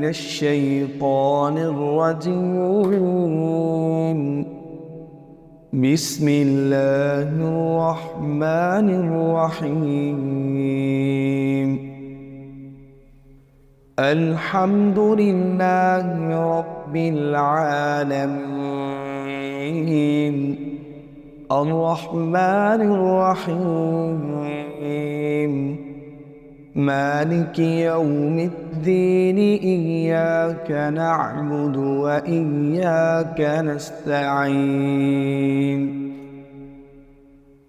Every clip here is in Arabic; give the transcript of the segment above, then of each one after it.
من الشيطان الرجيم. بسم الله الرحمن الرحيم. الحمد لله رب العالمين، الرحمن الرحيم، مالك يوم الدين. إياك نعبد وإياك نستعين.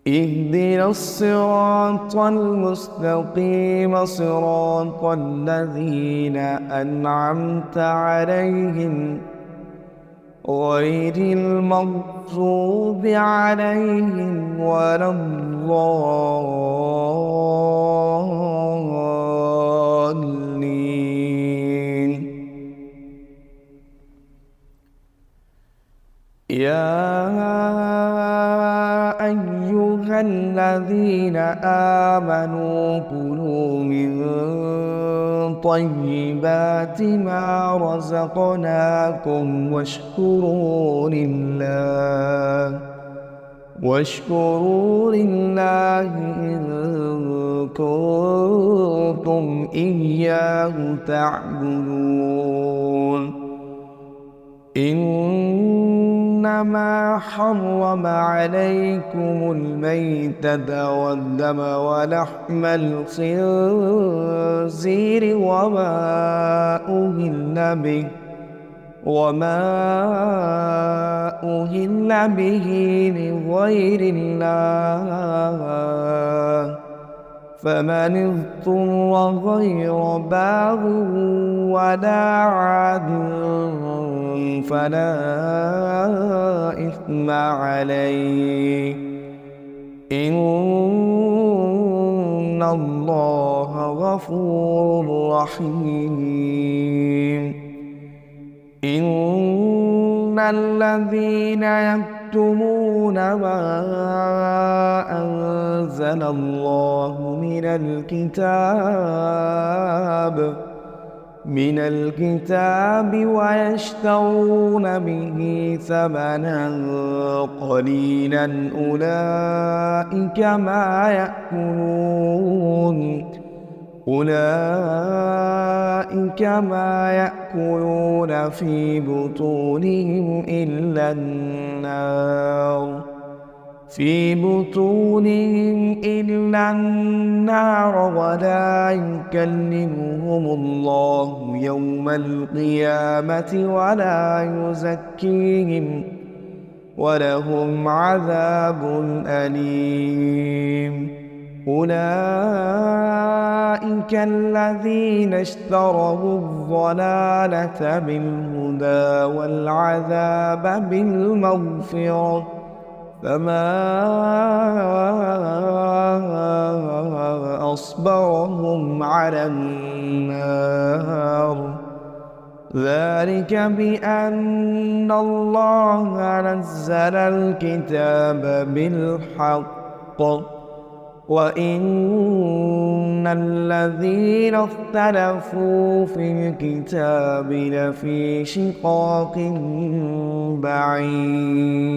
اهدنا الصراط المستقيم، صراط الذين أنعمت عليهم غير المغضوب عليهم ولا الضالين. يا أيها الذين آمنوا كلوا من طيبات ما رزقناكم واشكروا لله إن كنتم إياه تعبدون. إنما حرم عليكم الميتة والدم ولحم الخنزير وما أهل به لغير الله، فمن اضطر غير باغ ولا عاد فلا إثم عليه، إن الله غفور رحيم. إن الذين يكتمون ما أنزل الله من الكتاب ويشترون به ثمنا قليلا أولئك ما يأكلون في بطونهم إلا النار ولا يكلمهم الله يوم القيامة ولا يزكيهم ولهم عذاب أليم. أولئك الذين اشتروا الضلالة بالهدى والعذاب بالمغفرة، فما أصبرهم على النار. ذلك بأن الله نزل الكتاب بالحق وإن الذين اختلفوا في الكتاب لفي شقاق بعيد.